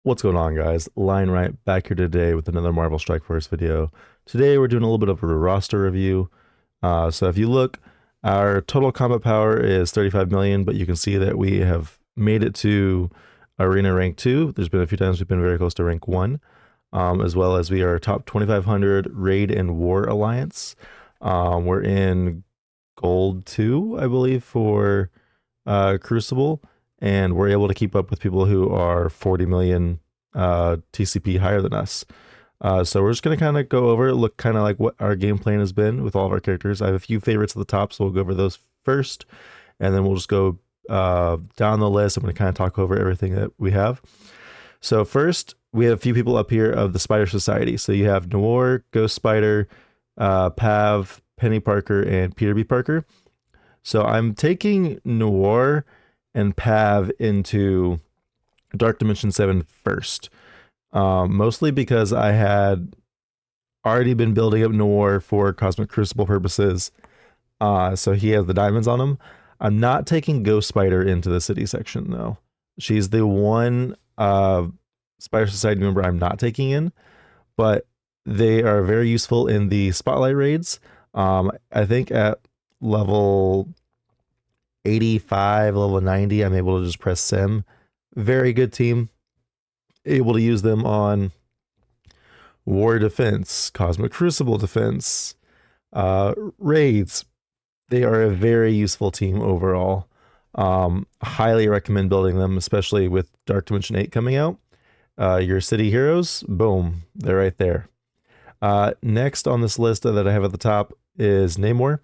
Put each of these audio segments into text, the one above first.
What's going on, guys? Line right back here today with another Marvel Strike Force video. Today we're doing a little bit of a roster review. So if you look, our total combat power is 35 million, but you can see that we have made it to Arena Rank 2. There's been a few times we've been very close to Rank 1, as well as we are top 2500 Raid and War Alliance. We're in Gold 2, I believe, for Crucible, and we're able to keep up with people who are 40 million TCP higher than us. So we're just going to kind of go over it, look kind of like what our game plan has been with all of our characters. I have a few favorites at the top, so we'll go over those first, and then we'll just go down the list. I'm going to kind of talk over everything that we have. So first, we have a few people up here of the Spider Society. So you have Noir, Ghost Spider, Pav, Penny Parker, and Peter B. Parker. So I'm taking Noir and Pav into Dark Dimension 7 first. Mostly because I had already been building up Noir for Cosmic Crucible purposes. So he has the diamonds on him. I'm not taking Ghost Spider into the city section, though. She's the one Spider Society member I'm not taking in, but they are very useful in the Spotlight raids. I think at level 85, level 90, I'm able to just press Sim. Very good team. Able to use them on War Defense, Cosmic Crucible Defense, raids. They are a very useful team overall. Highly recommend building them, especially with Dark Dimension 8 coming out. Your city heroes, boom, they're right there. Next on this list that I have at the top is Namor.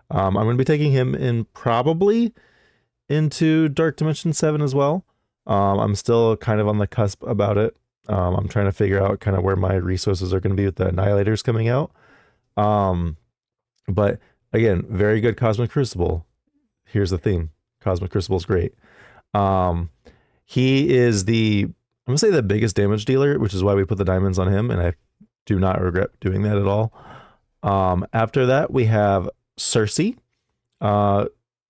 I'm going to be taking him in probably into Dark Dimension 7 as well. I'm still kind of on the cusp about it. I'm trying to figure out kind of where my resources are going to be with the Annihilators coming out. But again, very good Cosmic Crucible. Here's the theme. Cosmic Crucible is great. He is I'm going to say the biggest damage dealer, which is why we put the diamonds on him, and I do not regret doing that at all. After that, we have Cersei.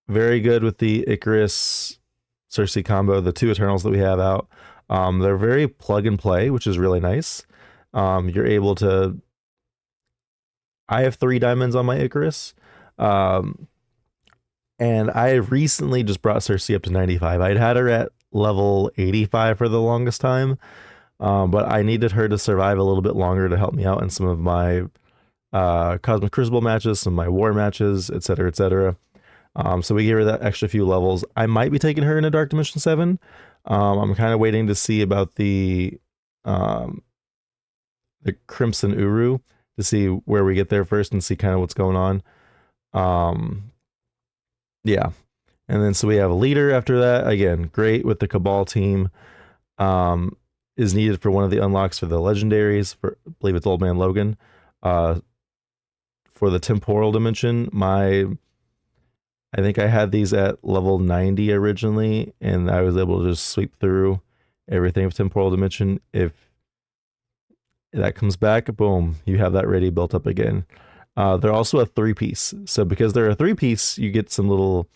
Very good with the Icarus Cersei combo, the two Eternals that we have out. They're very plug and play, which is really nice. You're able to. I have 3 diamonds on my Icarus. And I recently just brought Cersei up to 95. I'd had her at level 85 for the longest time, but I needed her to survive a little bit longer to help me out in some of my Cosmic Crucible matches, some of my war matches, etc., etc. So we gave her that extra few levels. I might be taking her into Dark Dimension 7. I'm kind of waiting to see about the Crimson Uru to see where we get there first and see kind of what's going on. Yeah. And then so we have a leader after that. Again, great with the Cabal team. Is needed for one of the unlocks for the legendaries, for I believe it's Old Man Logan. For the temporal dimension, I think I had these at level 90 originally, and I was able to just sweep through everything of temporal dimension. If that comes back, boom, you have that ready built up again. They're also a 3-piece. So because they're a 3-piece, you get some little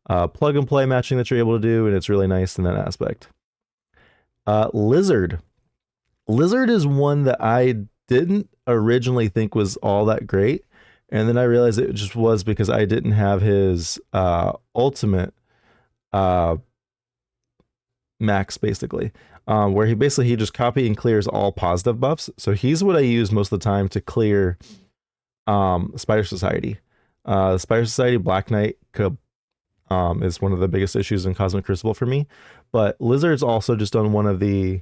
plug and play matching that you're able to do, and it's really nice in that aspect. Lizard. Lizard is one that I didn't originally think was all that great. And then I realized it just was because I didn't have his ultimate max, basically, where he just copy and clears all positive buffs. So he's what I use most of the time to clear Spider Society. Spider Society Black Knight is one of the biggest issues in Cosmic Crucible for me. But Lizard's also just on one of the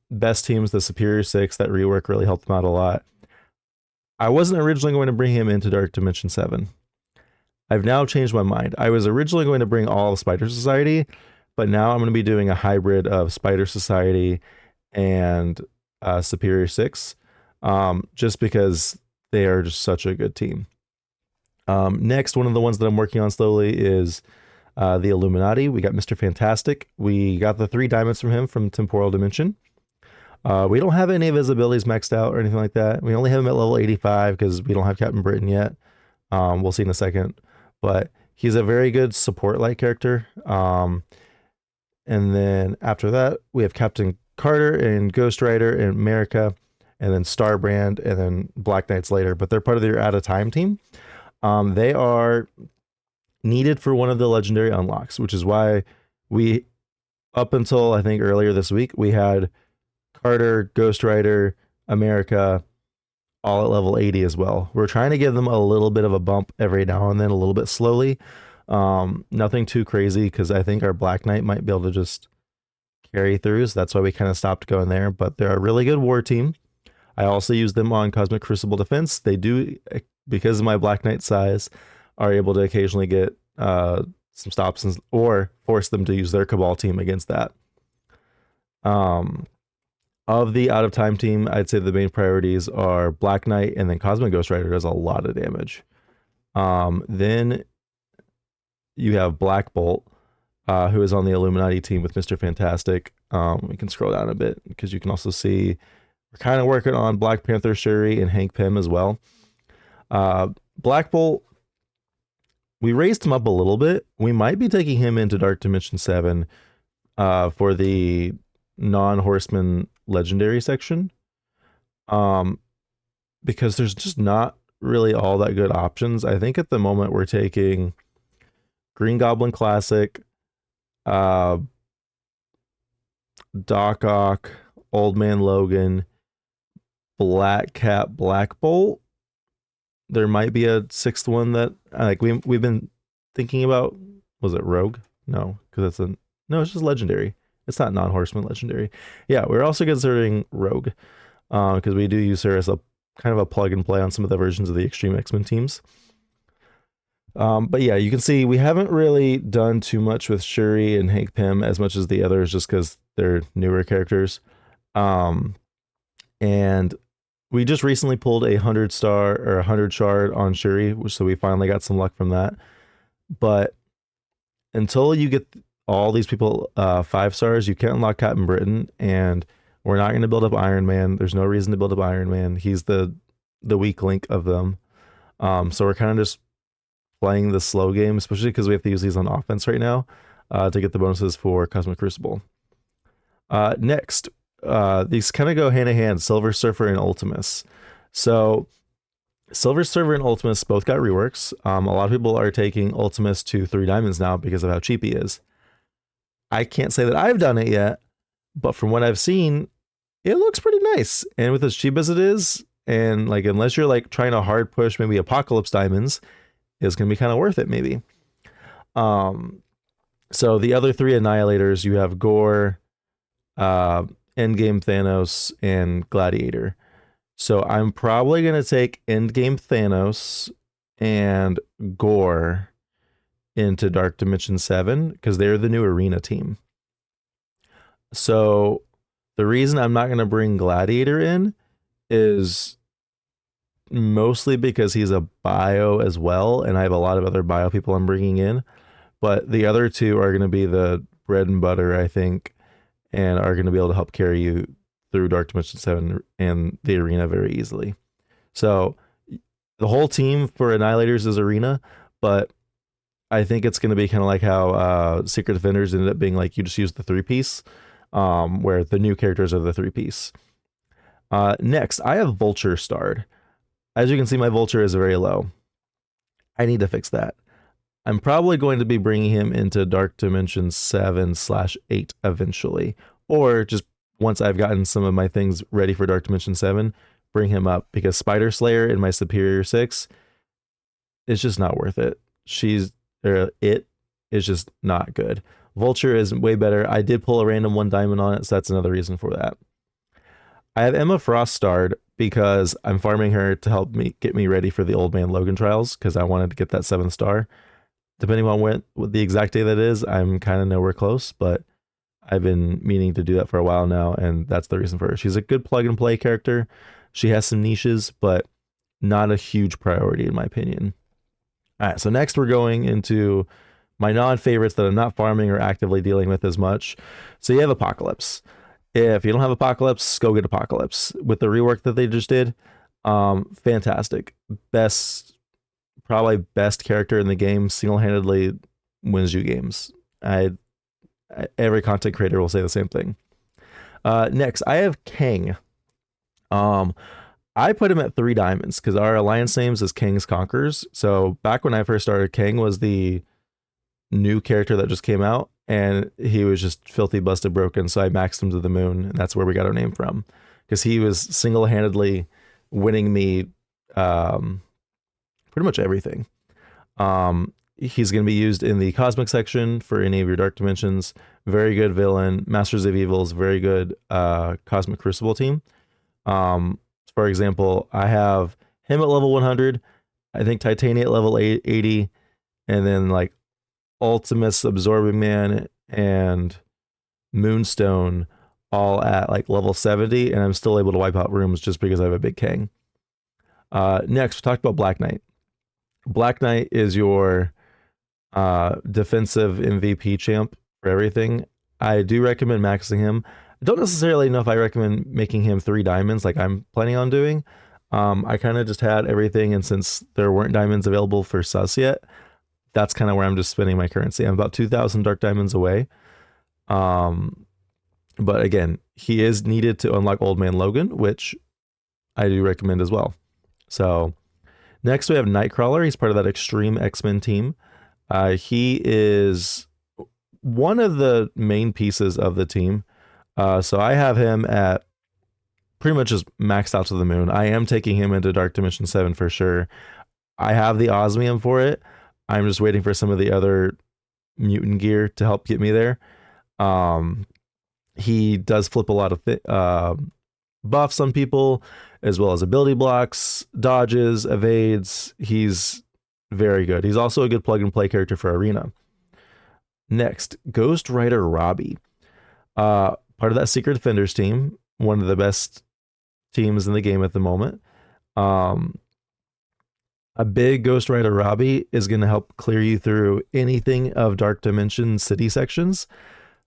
best teams, the Superior 6. That rework really helped him out a lot. I wasn't originally going to bring him into Dark Dimension 7. I've now changed my mind. I was originally going to bring all of Spider Society, but now I'm going to be doing a hybrid of Spider Society and Superior 6, just because they are just such a good team. Next, one of the ones that I'm working on slowly is the Illuminati. We got Mr. Fantastic. We got the 3 diamonds from him from Temporal Dimension. We don't have any of his abilities maxed out or anything like that. We only have him at level 85 because we don't have Captain Britain yet. We'll see in a second. But he's a very good support-like character. And then after that, we have Captain Carter and Ghost Rider and America, and then Starbrand, and then Black Knights later. But they're part of your Out of Time team. They are needed for one of the legendary unlocks, which is why we, up until I think earlier this week, we had Carter, Ghost Rider, America, all at level 80 as well. We're trying to give them a little bit of a bump every now and then, a little bit slowly. Nothing too crazy because I think our Black Knight might be able to just carry through. So that's why we kind of stopped going there. But they're a really good war team. I also use them on Cosmic Crucible Defense. They do, because of my Black Knight size, are able to occasionally get some stops or force them to use their Cabal team against that. Of the Out of Time team, I'd say the main priorities are Black Knight, and then Cosmic Ghost Rider does a lot of damage. Then you have Black Bolt, who is on the Illuminati team with Mr. Fantastic. We can scroll down a bit because you can also see we're kind of working on Black Panther Shuri and Hank Pym as well. Black Bolt, we raised him up a little bit. We might be taking him into Dark Dimension 7 for the non-Horseman legendary section. Because there's just not really all that good options. I think at the moment we're taking Green Goblin Classic, Doc Ock, Old Man Logan, Black Cat, Black Bolt. There might be a sixth one that like we've been thinking about. Was it Rogue? No, because it's just legendary. It's not non-Horseman legendary. Yeah, we're also considering Rogue because we do use her as a kind of a plug and play on some of the versions of the Extreme X-Men teams. But yeah, you can see we haven't really done too much with Shuri and Hank Pym as much as the others just because they're newer characters. And we just recently pulled a 100 star or 100 shard on Shuri, so we finally got some luck from that. But until you get all these people 5 stars, you can't unlock Captain Britain, and we're not going to build up Iron Man. There's no reason to build up Iron Man. He's the weak link of them. So we're kind of just playing the slow game, especially because we have to use these on offense right now to get the bonuses for Cosmic Crucible. Next, these kind of go hand in hand, Silver Surfer and Ultimus. So Silver Surfer and Ultimus both got reworks. A lot of people are taking Ultimus to 3 diamonds now because of how cheap he is. I can't say that I've done it yet, but from what I've seen, it looks pretty nice. And with as cheap as it is, and like unless you're like trying to hard push maybe Apocalypse diamonds, it's gonna be kind of worth it maybe. So the other 3 Annihilators, you have Gore, Endgame Thanos, and Gladiator. So I'm probably gonna take Endgame Thanos and Gore into Dark Dimension 7 because they're the new arena team. So the reason I'm not going to bring Gladiator in is mostly because he's a bio as well, and I have a lot of other bio people I'm bringing in. But the other 2 are going to be the bread and butter, I think, and are going to be able to help carry you through Dark Dimension 7 and the arena very easily. So the whole team for Annihilators is arena, but I think it's going to be kind of like how Secret Defenders ended up being like you just use the 3-piece, where the new characters are the 3-piece. Next, I have Vulture starred. As you can see, my Vulture is very low. I need to fix that. I'm probably going to be bringing him into Dark Dimension 7/8 eventually, or just once I've gotten some of my things ready for Dark Dimension 7, bring him up, because Spider Slayer in my Superior 6 is just not worth it. It is just not good. Vulture is way better. I did pull a random 1 diamond on it, so that's another reason for that. I have Emma Frost starred because I'm farming her to help me get me ready for the Old Man Logan trials because I wanted to get that 7th star. Depending on what the exact day that is, I'm kind of nowhere close, but I've been meaning to do that for a while now, and that's the reason for her. She's a good plug and play character. She has some niches, but not a huge priority in my opinion. All right, so next we're going into my non-favorites that I'm not farming or actively dealing with as much. So you have Apocalypse. If you don't have Apocalypse, go get Apocalypse. With the rework that they just did, fantastic. Probably best character in the game, single-handedly wins you games. I Every content creator will say the same thing. Next, I have Kang. Um, I put him at 3 diamonds because our alliance names is Kang's Conquerors. So back when I first started, Kang was the new character that just came out, and he was just filthy, busted, broken. So I maxed him to the moon, and that's where we got our name from, because he was single-handedly winning me pretty much everything. He's going to be used in the cosmic section for any of your dark dimensions. Very good villain. Masters of Evil's very good cosmic crucible team. For example, I have him at level 100. I think Titania at level 80, and then like Ultimus, Absorbing Man, and Moonstone all at like level 70, and I'm still able to wipe out rooms just because I have a big Kang. Next, we talked about Black Knight. Black Knight is your defensive MVP champ for everything. I do recommend maxing him. I don't necessarily know if I recommend making him 3 diamonds like I'm planning on doing. I kind of just had everything, and since there weren't diamonds available for sus yet, that's kind of where I'm just spending my currency. I'm about 2,000 dark diamonds away. But again, he is needed to unlock Old Man Logan, which I do recommend as well. So next we have Nightcrawler. He's part of that Extreme X-Men team. He is one of the main pieces of the team. So I have him at pretty much just maxed out to the moon. I am taking him into Dark Dimension 7 for sure. I have the osmium for it. I'm just waiting for some of the other mutant gear to help get me there. He does flip a lot of buffs on people, as well as ability blocks, dodges, evades. He's very good. He's also a good plug and play character for Arena. Next, Ghost Rider Robbie. Part of that Secret Defenders team, one of the best teams in the game at the moment. A big Ghost Rider Robbie is going to help clear you through anything of Dark Dimension city sections.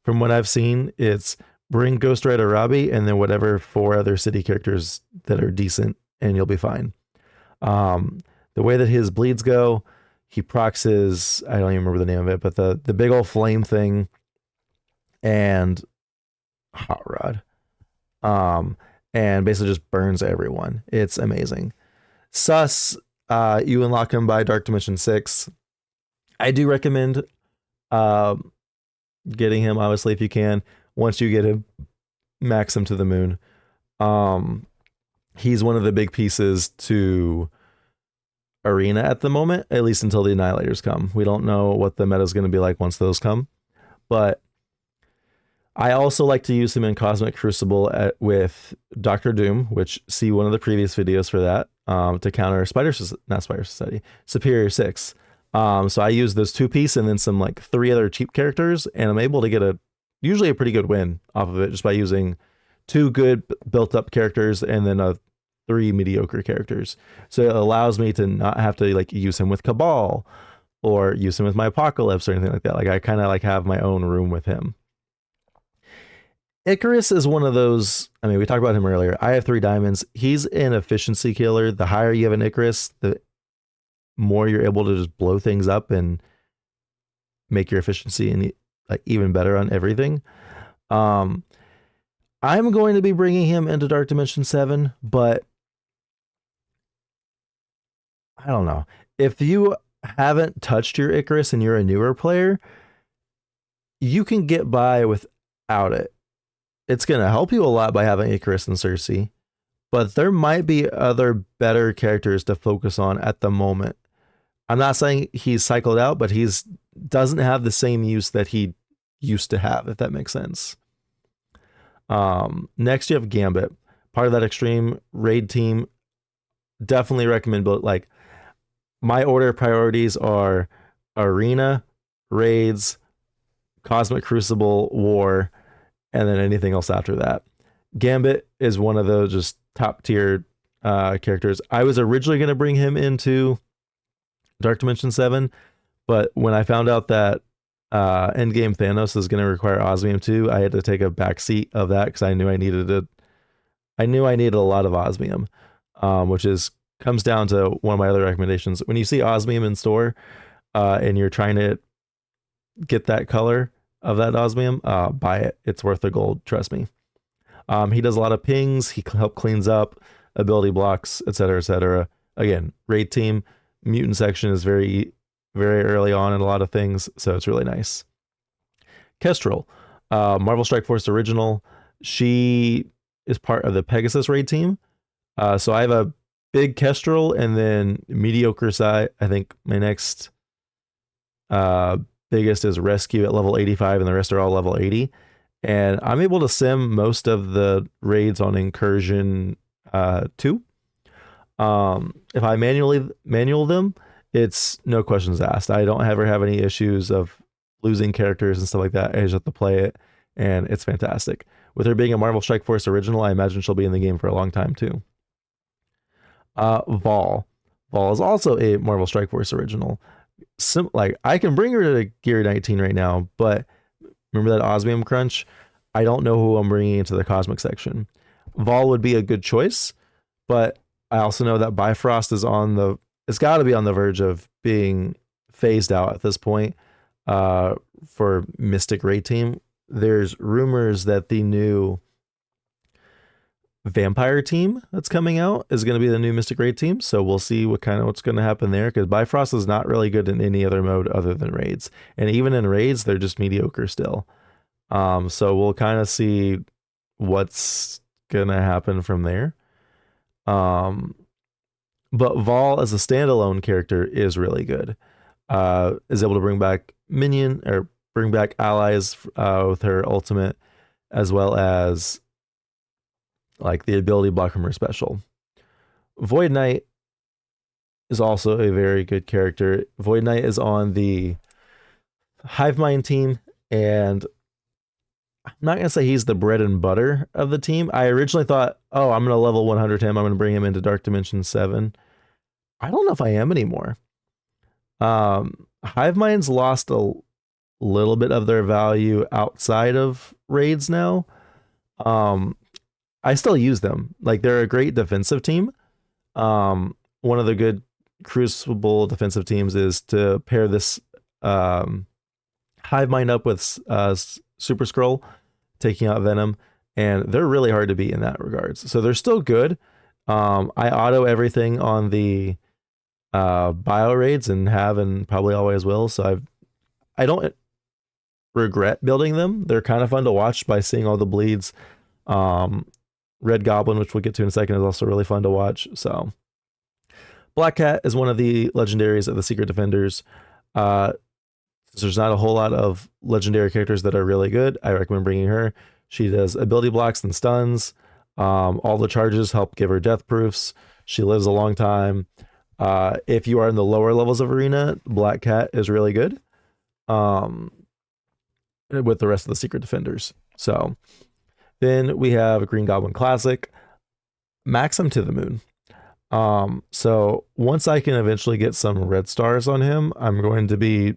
From what I've seen, it's bring Ghost Rider Robbie and then whatever 4 other city characters that are decent, and you'll be fine. The way that his bleeds go, he procs his, I don't even remember the name of it, but the big old flame thing and Hot Rod. And basically just burns everyone. It's amazing. Sus, you unlock him by Dark Dimension 6. I do recommend getting him, obviously, if you can. Once you get him, max him to the moon. He's one of the big pieces to Arena at the moment, at least until the Annihilators come. We don't know what the meta is going to be like once those come. But I also like to use him in Cosmic Crucible with Doctor Doom, which see one of the previous videos for that, to counter Superior 6. So I use those 2-piece and then some like 3 other cheap characters, and I'm able to get usually a pretty good win off of it just by using 2 good built up characters and then 3 mediocre characters. So it allows me to not have to like use him with Cabal or use him with my Apocalypse or anything like that. Like I kind of like have my own room with him. Icarus is one of those, I mean, we talked about him earlier. I have 3 diamonds. He's an efficiency killer. The higher you have an Icarus, the more you're able to just blow things up and make your efficiency and like even better on everything. I'm going to be bringing him into Dark Dimension 7, but I don't know. If you haven't touched your Icarus and you're a newer player, you can get by without it. It's going to help you a lot by having Icarus and Cersei, but there might be other better characters to focus on at the moment. I'm not saying he's cycled out, but he's doesn't have the same use that he used to have, if that makes sense. Next you have Gambit, part of that Extreme Raid team. Definitely recommend, but like my order of priorities are Arena, Raids, Cosmic Crucible, War, and then anything else after that. Gambit is one of those just top tier characters. I was originally going to bring him into Dark Dimension 7, but when I found out that Endgame Thanos is going to require Osmium too, I had to take a backseat of that because I knew I needed a lot of Osmium, which comes down to one of my other recommendations. When you see Osmium in store and you're trying to get that color, of that osmium, buy it. It's worth the gold, trust me. He does a lot of pings. He help cleans up ability blocks, etc., etc. Again, raid team, mutant section is very, very early on in a lot of things, so it's really nice. Kestrel, Marvel Strike Force original. She is part of the Pegasus raid team. So I have a big Kestrel and then mediocre side. I think my next biggest is Rescue at level 85, and the rest are all level 80. And I'm able to sim most of the raids on Incursion 2. If I manual them, it's no questions asked. I don't ever have any issues of losing characters and stuff like that. I just have to play it, and it's fantastic. With her being a Marvel Strike Force original, I imagine she'll be in the game for a long time too. Vol. Vol is also a Marvel Strike Force original. Like I can bring her to Gear 19 right now, but remember that Osmium Crunch? I don't know who I'm bringing into the Cosmic section. Vol would be a good choice, but I also know that Bifrost is it's got to be on the verge of being phased out at this point for Mystic Raid Team. There's rumors that the new Vampire team that's coming out is going to be the new Mystic Raid team, so we'll see what's going to happen there, because Bifrost is not really good in any other mode other than raids, and even in raids they're just mediocre still. So we'll kind of see what's gonna happen from there. But Vol as a standalone character is really good. Is able to bring back bring back allies with her ultimate, as well as like the ability block from her special. Void Knight is also a very good character. Void Knight is on the Hive Mind team, and I'm not gonna say he's the bread and butter of the team. I originally thought, oh, I'm gonna level 100 him. I'm gonna bring him into Dark Dimension 7. I don't know if I am anymore. Hive Mind's lost a little bit of their value outside of raids now. I still use them. Like, they're a great defensive team. One of the good Crucible defensive teams is to pair this Hive Mind up with Super Skrull, taking out Venom, and they're really hard to beat in that regards. So they're still good. I auto everything on the bio raids and have, and probably always will. So I don't regret building them. They're kind of fun to watch by seeing all the bleeds. Red Goblin, which we'll get to in a second, is also really fun to watch. So Black Cat is one of the legendaries of the Secret Defenders. There's not a whole lot of legendary characters that are really good. I recommend bringing her. She does ability blocks and stuns. All the charges help give her death proofs. She lives a long time. If you are in the lower levels of Arena, Black Cat is really good with the rest of the Secret Defenders. So then we have Green Goblin Classic. Max him to the moon. So once I can eventually get some red stars on him, I'm going to be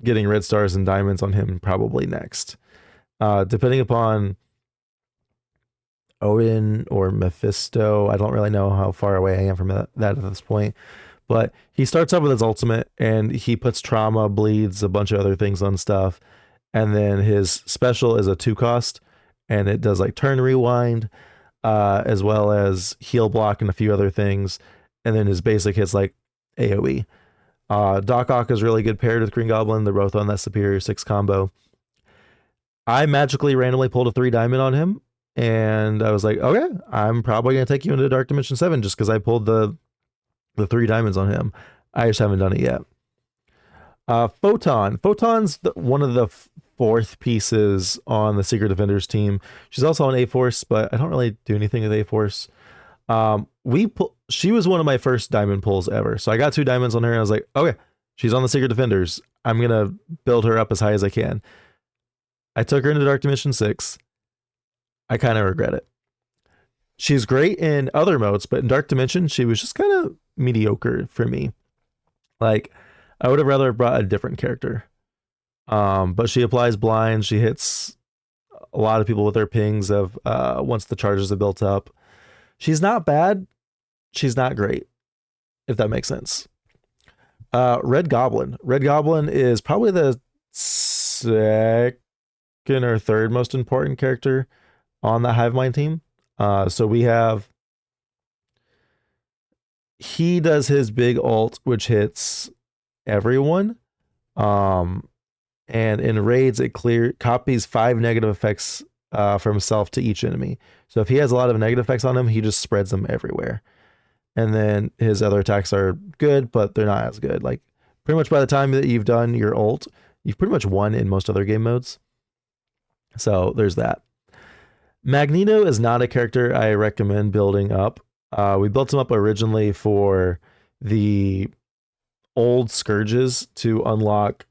getting red stars and diamonds on him probably next. Depending upon Odin or Mephisto, I don't really know how far away I am from that at this point. But he starts off with his ultimate, and he puts trauma, bleeds, a bunch of other things on stuff. And then his special is a 2-cost, and it does like turn rewind, as well as heal block and a few other things. And then his basic hits like AoE. Doc Ock is really good paired with Green Goblin. They're both on that Superior 6 combo. I magically randomly pulled a 3 diamond on him, and I was like, okay, I'm probably going to take you into Dark Dimension 7 just because I pulled the 3 diamonds on him. I just haven't done it yet. Photon. Photon's one of the 4th pieces on the Secret Defenders team. She's also on A-Force, but I don't really do anything with A-Force. She was one of my first diamond pulls ever. So I got 2 diamonds on her, and I was like, okay, she's on the Secret Defenders. I'm going to build her up as high as I can. I took her into Dark Dimension 6. I kind of regret it. She's great in other modes, but in Dark Dimension, she was just kind of mediocre for me. Like, I would have rather brought a different character. But she applies blind. She hits a lot of people with her pings of once the charges are built up. She's not bad. She's not great, if that makes sense. Red Goblin. Red Goblin is probably the second or third most important character on the Hivemind team. So we have, he does his big ult, which hits everyone. And in raids, it copies 5 negative effects from himself to each enemy. So if he has a lot of negative effects on him, he just spreads them everywhere. And then his other attacks are good, but they're not as good. Like pretty much by the time that you've done your ult, you've pretty much won in most other game modes. So there's that. Magneto is not a character I recommend building up. We built him up originally for the old Scourges to unlock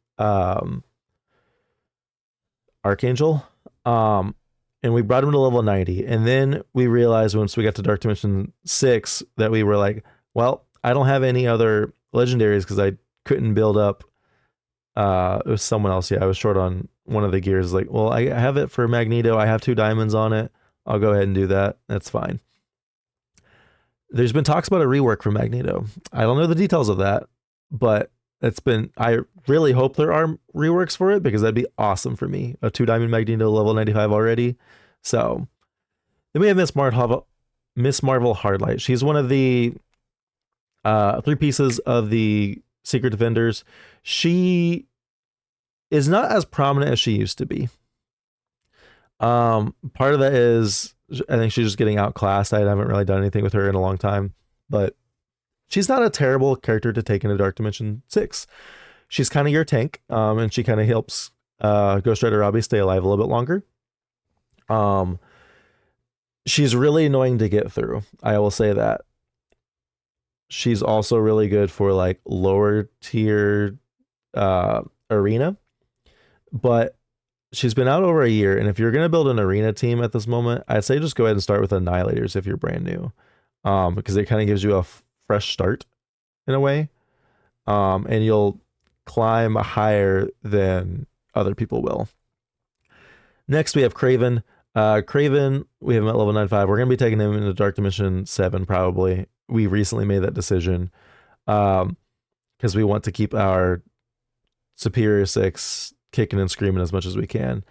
Archangel. And we brought him to level 90. And then we realized once we got to Dark Dimension 6 that we were like, well, I don't have any other legendaries because I couldn't build up. It was someone else. Yeah, I was short on one of the gears. Like, well, I have it for Magneto. I have 2 diamonds on it. I'll go ahead and do that. That's fine. There's been talks about a rework for Magneto. I don't know the details of that, but I really hope there are reworks for it because that'd be awesome for me. A 2 diamond Magneto level 95 already. So then we have Miss Marvel Hardlight. She's one of the 3 pieces of the Secret Defenders. She is not as prominent as she used to be. Part of that is I think she's just getting outclassed. I haven't really done anything with her in a long time, but she's not a terrible character to take into Dark Dimension 6. She's kind of your tank, and she kind of helps Ghost Rider Robbie stay alive a little bit longer. She's really annoying to get through. I will say that. She's also really good for like lower tier arena, but she's been out over a year. And if you're going to build an arena team at this moment, I'd say just go ahead and start with Annihilators if you're brand new, because it kind of gives you a fresh start in a way, and you'll climb higher than other people will. Next, we have Kraven. Kraven, we have him at level 95. We're going to be taking him into Dark Dimension 7 probably. We recently made that decision because we want to keep our Superior 6 kicking and screaming as much as we can.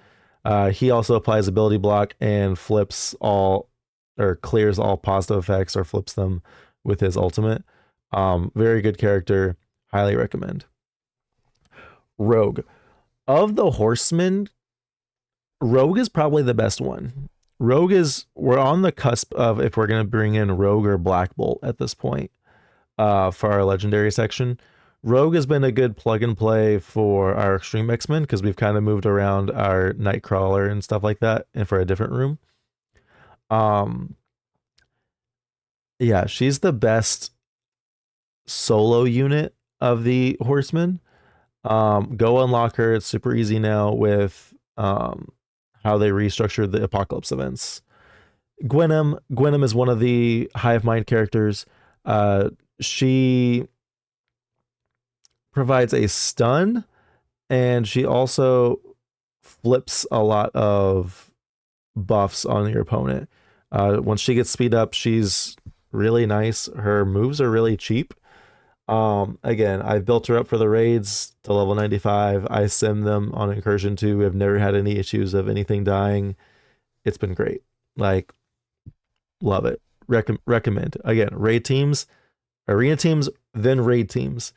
He also applies ability block and flips all, or clears all positive effects or flips them with his ultimate. Very good character. Highly recommend. Rogue. Of the Horsemen, Rogue is probably the best one. We're on the cusp of if we're going to bring in Rogue or Black Bolt at this point for our legendary section. Rogue has been a good plug and play for our Extreme X-Men because we've kind of moved around our Nightcrawler and stuff like that and for a different room. Yeah, she's the best solo unit of the Horsemen. Go unlock her. It's super easy now with how they restructured the Apocalypse events. Gwenom is one of the Hive Mind characters. She provides a stun, and she also flips a lot of buffs on your opponent. Once she gets speed up, she's really nice. Her moves are really cheap. Again, I've built her up for the raids to level 95. I sim them on Incursion 2. I've never had any issues of anything dying. It's been great. Like, love it. Recommend. Again, raid teams, arena teams, then raid teams.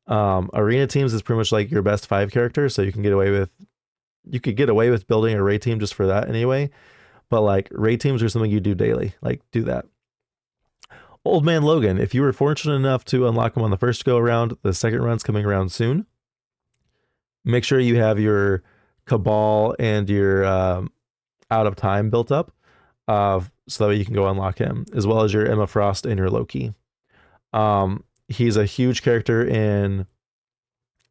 Arena teams is pretty much like your best 5 characters, so you could get away with building a raid team just for that anyway. But like raid teams are something you do daily. Like, do that. Old Man Logan, if you were fortunate enough to unlock him on the first go around, the second run's coming around soon. Make sure you have your Cabal and your Out of Time built up, so that you can go unlock him, as well as your Emma Frost and your Loki. He's a huge character in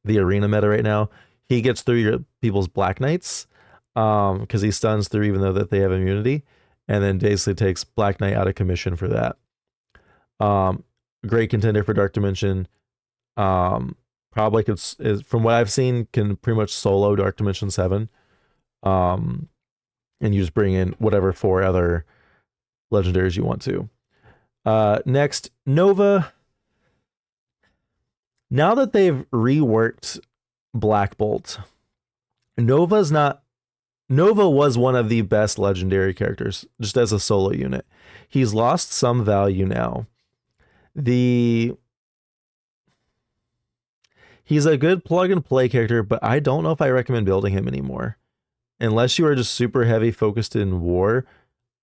the arena meta right now. He gets through your people's Black Knights, because he stuns through even though that they have immunity, and then basically takes Black Knight out of commission for that. Great contender for Dark Dimension. Probably is from what I've seen can pretty much solo Dark Dimension 7. And you just bring in whatever 4 other legendaries you want to. Next, Nova. Now that they've reworked Black Bolt, Nova's not Nova was one of the best legendary characters, just as a solo unit. He's lost some value now. The He's a good plug and play character, but I don't know if I recommend building him anymore. Unless you are just super heavy focused in war,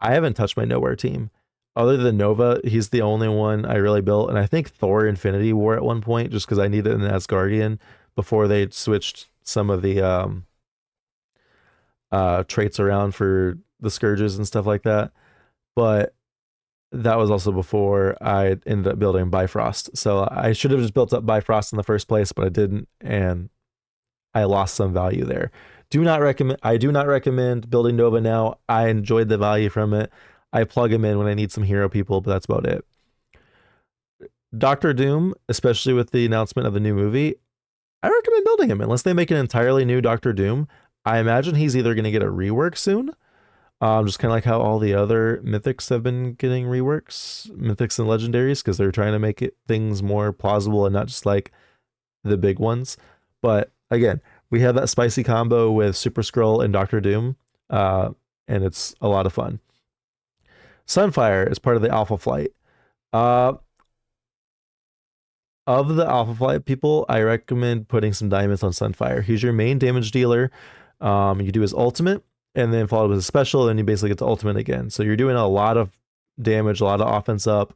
I haven't touched my nowhere team. Other than Nova, he's the only one I really built, and I think Thor Infinity War at one point, just because I needed an Asgardian before they switched some of the traits around for the Scourges and stuff like that. But that was also before I ended up building Bifrost. So I should have just built up Bifrost in the first place, but I didn't, and I lost some value there. I do not recommend building Nova now. I enjoyed the value from it. I plug him in when I need some hero people, but that's about it. Doctor Doom, especially with the announcement of the new movie, I recommend building him unless they make an entirely new Doctor Doom. I imagine he's either going to get a rework soon, just kind of like how all the other mythics have been getting reworks, mythics and legendaries, because they're trying to make things more plausible and not just like the big ones. But again, we have that spicy combo with Super Skrull and Doctor Doom, and it's a lot of fun. Sunfire is part of the Alpha Flight. Uh, of the Alpha Flight people, I recommend putting some diamonds on Sunfire. He's your main damage dealer. You do his ultimate, and then followed with a special, and you basically get the ultimate again. So you're doing a lot of damage, a lot of offense up.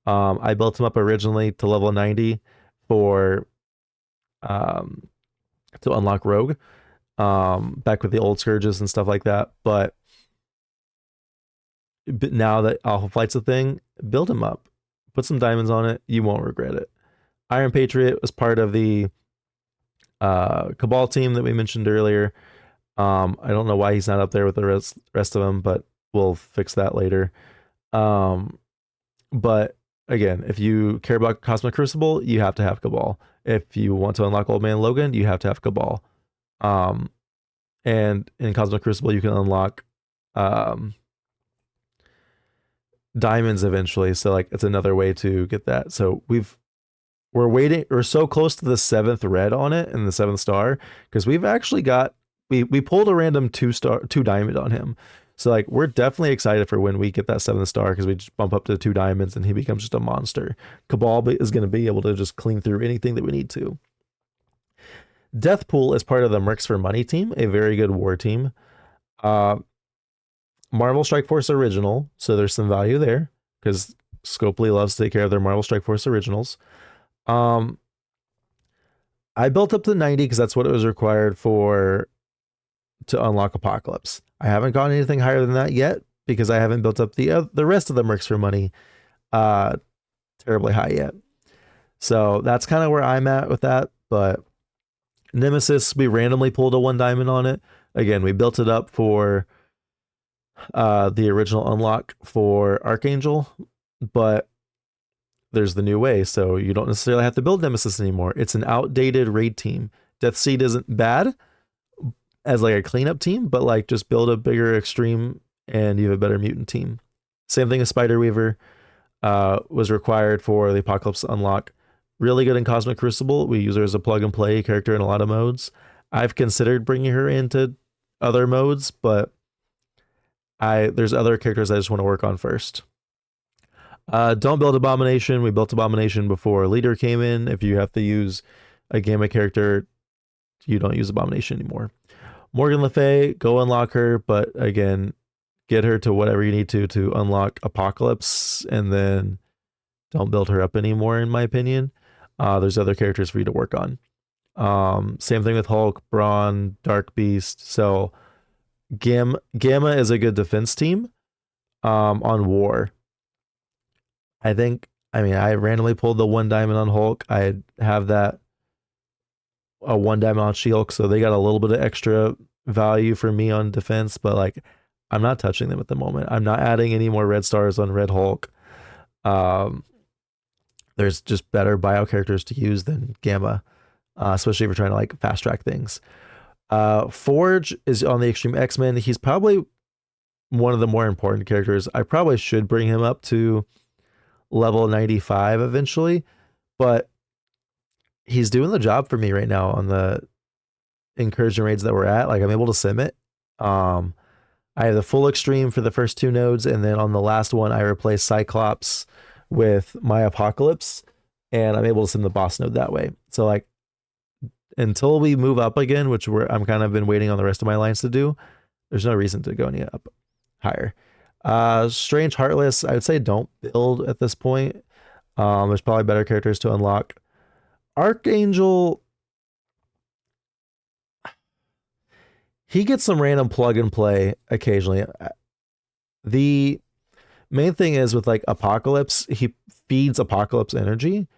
I built him up originally to level 90 for to unlock Rogue, back with the old Scourges and stuff like that. But now that Alpha Flight's a thing, build him up. Put some diamonds on it. You won't regret it. Iron Patriot was part of the Cabal team that we mentioned earlier. I don't know why he's not up there with the rest of them, but we'll fix that later. But again, if you care about Cosmic Crucible, you have to have Cabal. If you want to unlock Old Man Logan, you have to have Cabal. And in Cosmic Crucible, you can unlock diamonds eventually. So like it's another way to get that. So we're so close to the 7th red on it and the 7th star, because we've actually got we pulled a random 2 diamond on him. So like we're definitely excited for when we get that 7th star, because we just bump up to 2 diamonds and he becomes just a monster. Cabal is going to be able to just clean through anything that we need to. Deathpool is part of the Mercs for Money team, a very good war team. Marvel Strike Force original, so there's some value there because Scopely loves to take care of their Marvel Strike Force originals. I built up to 90 because that's what it was required for to unlock Apocalypse. I haven't gotten anything higher than that yet because I haven't built up the rest of the Mercs for Money terribly high yet. So that's kind of where I'm at with that. But Nemesis, we randomly pulled a 1 diamond on it. Again, we built it up for the original unlock for Archangel, but there's the new way, so you don't necessarily have to build Nemesis anymore. It's an outdated raid team. Death Seed isn't bad as like a cleanup team, but like just build a bigger extreme and you have a better mutant team. Same thing as Spider Weaver was required for the Apocalypse unlock. Really good in Cosmic Crucible. We use her as a plug and play character in a lot of modes. I've considered bringing her into other modes, but there's other characters I just want to work on first. Don't build Abomination. We built Abomination before Leader came in. If you have to use a Gamma character, you don't use Abomination anymore. Morgan Le Fay, go unlock her, but again, get her to whatever you need to unlock Apocalypse, and then don't build her up anymore, in my opinion. There's other characters for you to work on. Same thing with Hulk, Brawn, Dark Beast. So Gamma is a good defense team on War. I randomly pulled the 1 diamond on Hulk. I have that a 1 diamond on She-Hulk, so they got a little bit of extra value for me on defense, but like I'm not touching them at the moment. I'm not adding any more red stars on Red Hulk. There's just better bio characters to use than Gamma, especially if you're trying to like fast track things. Forge is on the Extreme X-Men. He's probably one of the more important characters. I probably should bring him up to level 95 eventually, but he's doing the job for me right now on the incursion raids that we're at. Like I'm able to sim it Um, I have the full extreme for the first two nodes, and then on the last one, I replace Cyclops with my Apocalypse, and I'm able to send the boss node that way. So like until we move up again, which I'm kind of been waiting on the rest of my lines to do, there's no reason to go any up higher. Strange Heartless, I would say don't build at this point. There's probably better characters to unlock. Archangel, he gets some random plug and play occasionally. The main thing is with like Apocalypse, he feeds Apocalypse energy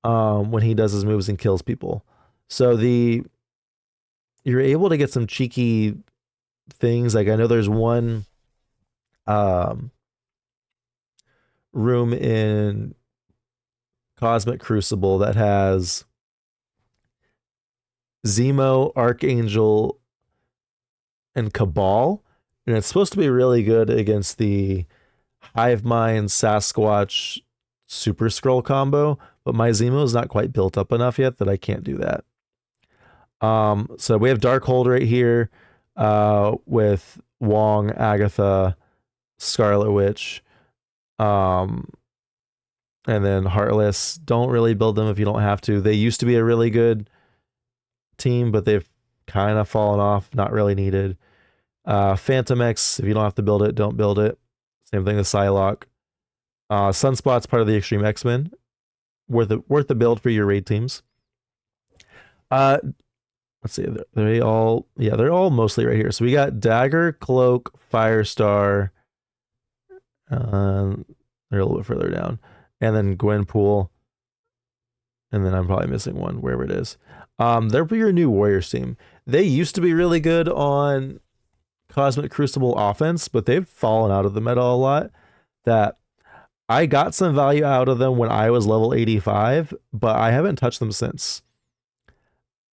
when he does his moves and kills people. So you're able to get some cheeky things. Like I know there's one room in Cosmic Crucible that has Zemo, Archangel, and Cabal, and it's supposed to be really good against the Hive Mind, Sasquatch, Super Skrull combo, but my Zemo is not quite built up enough yet that I can't do that. So we have Darkhold right here with Wong, Agatha, Scarlet Witch, and then Heartless. Don't really build them if you don't have to. They used to be a really good team, but they've kind of fallen off, not really needed. Phantom X, if you don't have to build it, don't build it. Same thing with Psylocke. Sunspot's part of the Extreme X-Men. Worth the build for your raid teams. Let's see, they're all mostly right here. So we got Dagger, Cloak, Firestar. They're a little bit further down, and then Gwenpool, and then I'm probably missing one wherever it is. They're your new Warriors team. They used to be really good on Cosmic Crucible offense, but they've fallen out of the meta a lot. That I got some value out of them when I was level 85, but I haven't touched them since.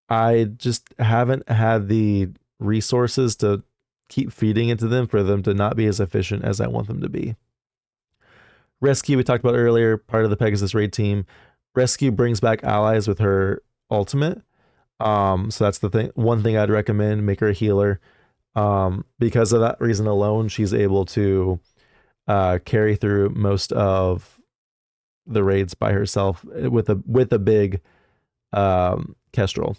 I just haven't had the resources to keep feeding into them for them to not be as efficient as I want them to be. Rescue, we talked about earlier, part of the Pegasus raid team. Rescue brings back allies with her ultimate. So that's the thing. One thing I'd recommend, make her a healer. Because of that reason alone, she's able to carry through most of the raids by herself with a big Kestrel.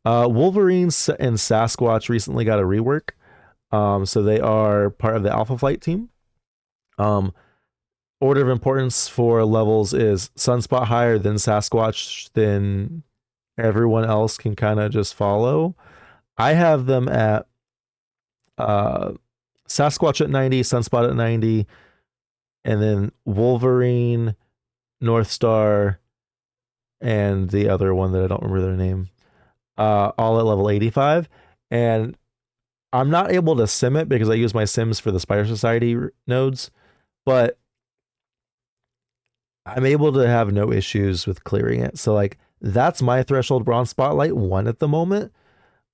Wolverine and Sasquatch recently got a rework. So they are part of the Alpha Flight team. Order of importance for levels is Sunspot higher, then Sasquatch, then everyone else can kind of just follow. I have them at Sasquatch at 90, Sunspot at 90, and then Wolverine, Northstar, and the other one that I don't remember their name, all at level 85. And I'm not able to sim it because I use my sims for the Spider Society nodes, but I'm able to have no issues with clearing it. So like that's my threshold bronze spotlight 1 at the moment.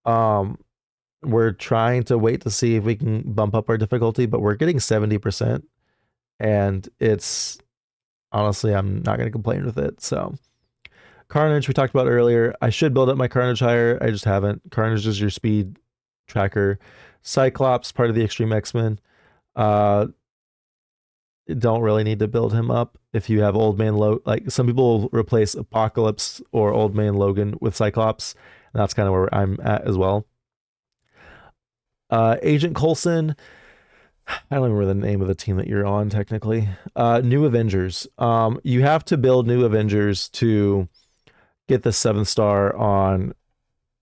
We're trying to wait to see if we can bump up our difficulty, but we're getting 70%, and it's honestly, I'm not going to complain with it. So Carnage, we talked about earlier. I should build up my Carnage higher. I just haven't. Carnage is your speed tracker. Cyclops, part of the Extreme X-Men. Don't really need to build him up if you have Old Man like some people will replace Apocalypse or Old Man Logan with Cyclops, and that's kind of where I'm at as well. Agent Coulson, I don't remember the name of the team that you're on technically. New Avengers. You have to build New Avengers to get the 7th star on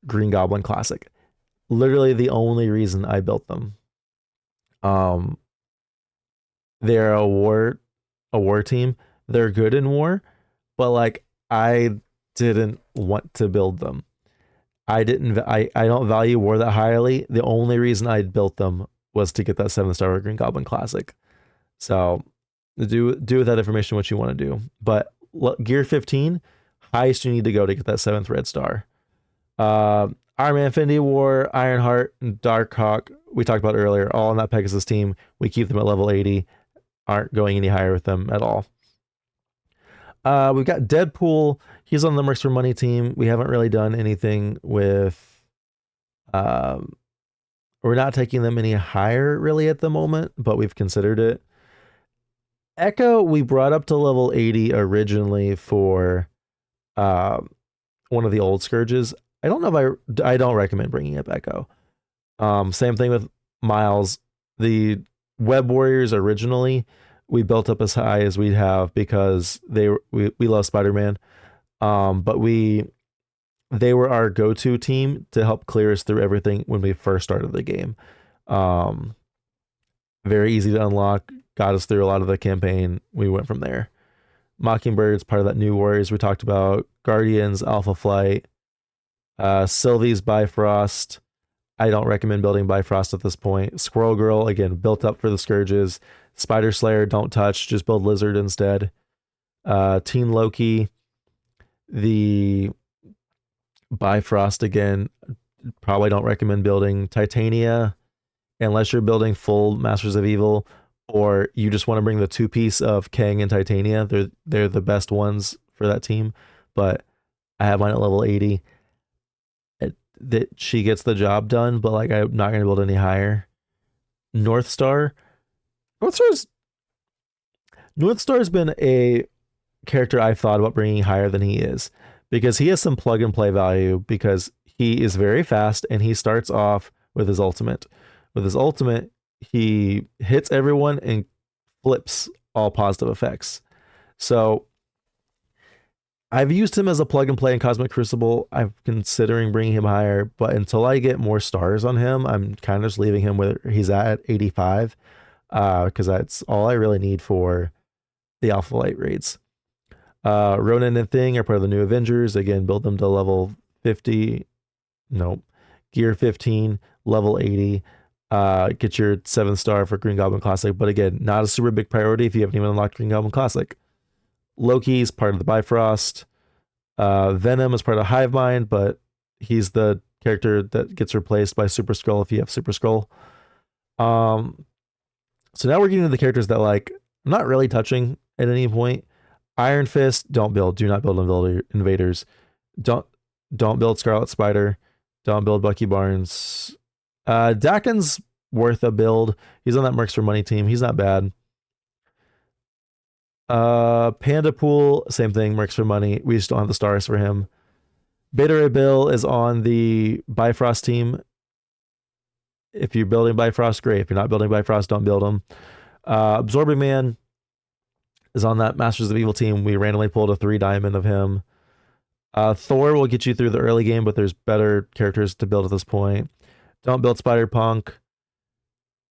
Green Goblin Classic. Literally the only reason I built them. They're a war team. They're good in war, but like I didn't want to build them. I don't value war that highly. The only reason I built them was to get that 7th star Green Goblin Classic. So do with that information what you want to do. But gear 15, highest you need to go to get that 7th red star. Iron Man Infinity War, Ironheart, and Darkhawk, we talked about earlier, all on that Pegasus team. We keep them at level 80. Aren't going any higher with them at all. We've got Deadpool. He's on the Mercs for Money team. We haven't really done anything with We're not taking them any higher really at the moment, but we've considered it. Echo, we brought up to level 80 originally for uh, one of the old Scourges. I don't know if I don't recommend bringing up Echo. Same thing with Miles. The Web Warriors originally we built up as high as we'd have because we love Spider-Man. But they were our go-to team to help clear us through everything when we first started the game. Um, Very easy to unlock, got us through a lot of the campaign. We went from there. Mockingbird's part of that new Warriors we talked about. Guardians, Alpha Flight, Sylvie's Bifrost. I don't recommend building Bifrost at this point. Squirrel Girl, again, built up for the Scourges. Spider Slayer, don't touch, just build Lizard instead. Teen Loki, the Bifrost again, probably don't recommend building. Titania, unless you're building full Masters of Evil, or you just want to bring the two piece of Kang and Titania. They're the best ones for that team. But I have mine at level 80. That she gets the job done, but like I'm not gonna build any higher. North Star. North Star's been a character I've thought about bringing higher than he is because he has some plug and play value because he is very fast and he starts off with his ultimate. With his ultimate, he hits everyone and flips all positive effects. So I've used him as a plug and play in Cosmic Crucible. I'm considering bringing him higher, but until I get more stars on him, I'm kind of just leaving him where he's at 85, because that's all I really need for the Alpha Light raids. Ronan and Thing are part of the new Avengers. Again, build them to level 50. Nope. Gear 15, level 80. Get your 7th star for Green Goblin Classic, but again, not a super big priority if you haven't even unlocked Green Goblin Classic. Loki's part of the Bifrost. Venom is part of Hive Mind, but he's the character that gets replaced by Super Skrull if you have Super Skrull. So now we're getting to the characters that like I'm not really touching at any point. Iron Fist, don't build. Do not build invaders. Don't build Scarlet Spider. Don't build Bucky Barnes. Dakin's worth a build. He's on that Mercs for Money team. He's not bad. Panda Pool, same thing, Mercs for Money. We just don't have the stars for him. Beta Ray Bill is on the Bifrost team. If you're building Bifrost, great. If you're not building Bifrost, don't build him. Absorbing Man is on that Masters of Evil team. We randomly pulled a 3 diamond of him. Thor will get you through the early game, but there's better characters to build at this point. Don't build Spider-Punk.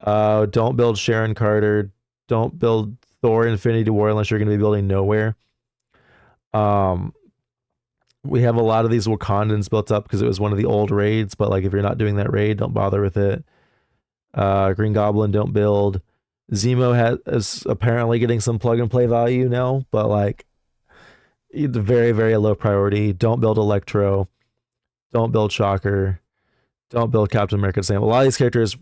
Don't build Sharon Carter. Don't build Thor Infinity War unless you're going to be building Nowhere. We have a lot of these Wakandans built up because it was one of the old raids, but like if you're not doing that raid, don't bother with it. Green Goblin, don't build. Zemo is apparently getting some plug and play value now, but like very, very low priority. Don't build Electro. Don't build Shocker. Don't build Captain America Sam. A lot of these characters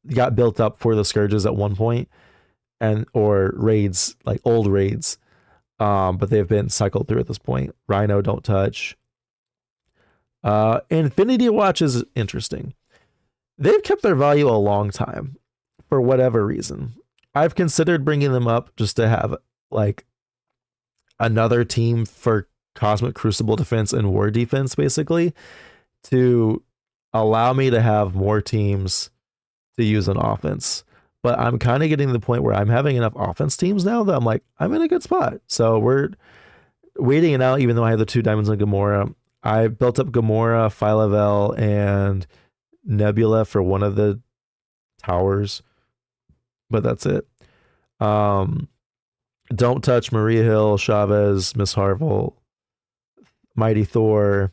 got built up for the Scourges at one point, or raids, like old raids. But they've been cycled through at this point. Rhino, don't touch. Infinity Watch is interesting. They've kept their value a long time for whatever reason. I've considered bringing them up just to have like another team for Cosmic Crucible defense and War defense, basically, to allow me to have more teams to use on offense. But I'm kind of getting to the point where I'm having enough offense teams now that I'm like, I'm in a good spot. So we're waiting it out, even though I have the 2 diamonds on Gamora. I built up Gamora, Phyla-Vell, and Nebula for one of the towers, but that's it. Don't touch Maria Hill, Chavez, Miss Harville, Mighty Thor.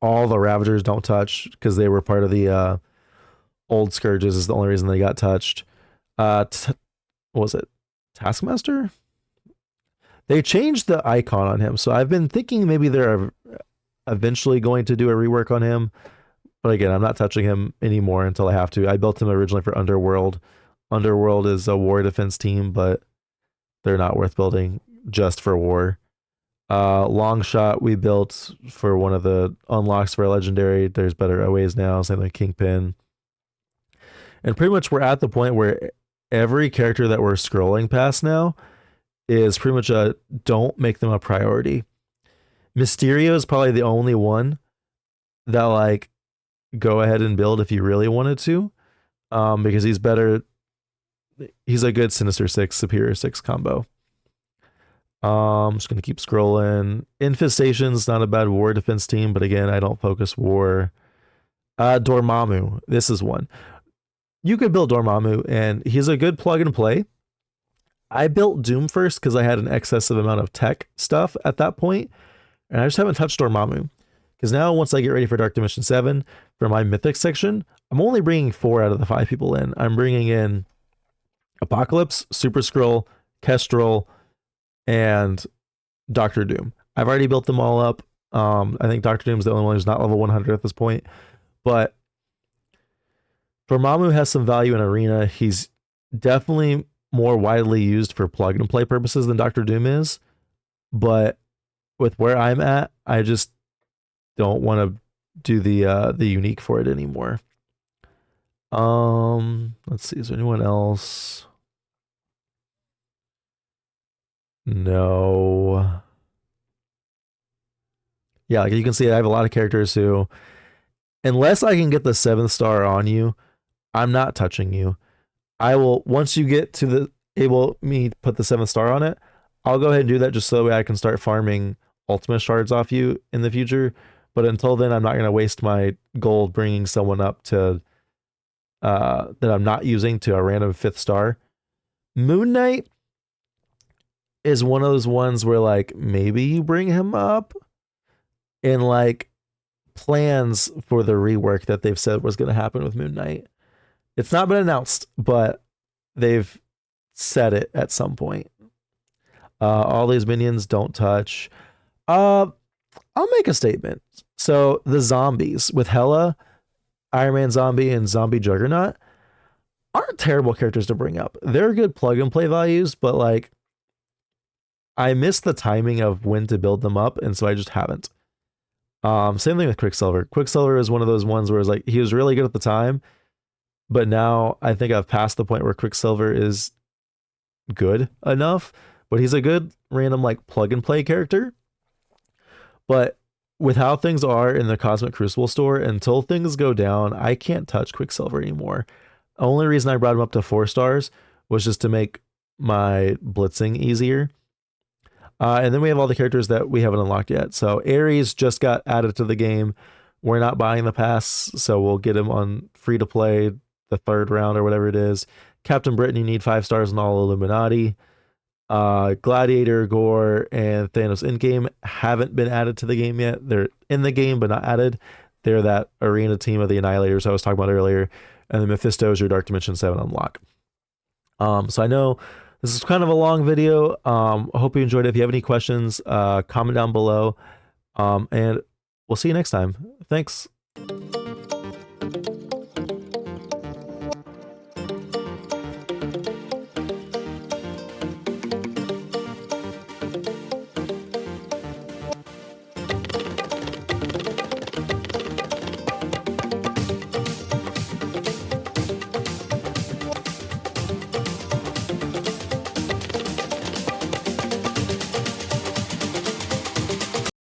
All the Ravagers don't touch because they were part of the old Scourges is the only reason they got touched. What was it? Taskmaster? They changed the icon on him, so I've been thinking maybe they're eventually going to do a rework on him. But again, I'm not touching him anymore until I have to. I built him originally for Underworld. Underworld is a war defense team, but they're not worth building just for war. Long shot we built for one of the unlocks for a legendary. There's better OAs now, same like Kingpin. And pretty much we're at the point where every character that we're scrolling past now is pretty much a don't make them a priority. Mysterio is probably the only one that like go ahead and build if you really wanted to, because he's better. He's a good Sinister Six, Superior Six combo. Just gonna keep scrolling. Infestation's not a bad war defense team, but again, I don't focus war. Dormammu, this is one. You could build Dormammu, and he's a good plug and play. I built Doom first because I had an excessive amount of tech stuff at that point, and I just haven't touched Dormammu. Because now, once I get ready for Dark Dimension 7 for my Mythic section, I'm only bringing 4 out of the 5 people in. I'm bringing in Apocalypse, Super Skrull, Kestrel, and Doctor Doom. I've already built them all up. I think Doctor Doom's the only one who's not level 100 at this point. But Dormammu has some value in Arena. He's definitely more widely used for plug and play purposes than Doctor Doom is. But with where I'm at, I just don't want to do the unique for it anymore. Let's see, is there anyone else? No. Yeah, like you can see I have a lot of characters who, unless I can get the 7th star on you, I'm not touching you. I will, once you get to the able me to put the 7th star on it, I'll go ahead and do that just so that way I can start farming ultimate shards off you in the future. But until then, I'm not going to waste my gold bringing someone up to that I'm not using to a random 5th star. Moon Knight is one of those ones where like maybe you bring him up in like plans for the rework that they've said was going to happen with Moon Knight. It's not been announced, but they've said it at some point. All these minions don't touch. I'll make a statement. So the zombies with Hela, Iron Man Zombie, and Zombie Juggernaut aren't terrible characters to bring up. They're good plug and play values, but like I missed the timing of when to build them up, and so I just haven't. Same thing with Quicksilver. Quicksilver is one of those ones where it's like he was really good at the time, but now I think I've passed the point where Quicksilver is good enough, but he's a good random like plug and play character. But with how things are in the Cosmic Crucible store, until things go down, I can't touch Quicksilver anymore. Only reason I brought him up to 4 stars was just to make my blitzing easier. And then we have all the characters that we haven't unlocked yet. So Ares just got added to the game. We're not buying the pass, so we'll get him on free to play the 3rd round or whatever it is. Captain Britain, you need 5 stars in all Illuminati. Gladiator, Gore, and Thanos Endgame haven't been added to the game yet. They're in the game, but not added. They're that arena team of the Annihilators I was talking about earlier. And the Mephisto is your Dark Dimension 7 unlock. So I know this is kind of a long video. I hope you enjoyed it. If you have any questions, comment down below. And we'll see you next time. Thanks.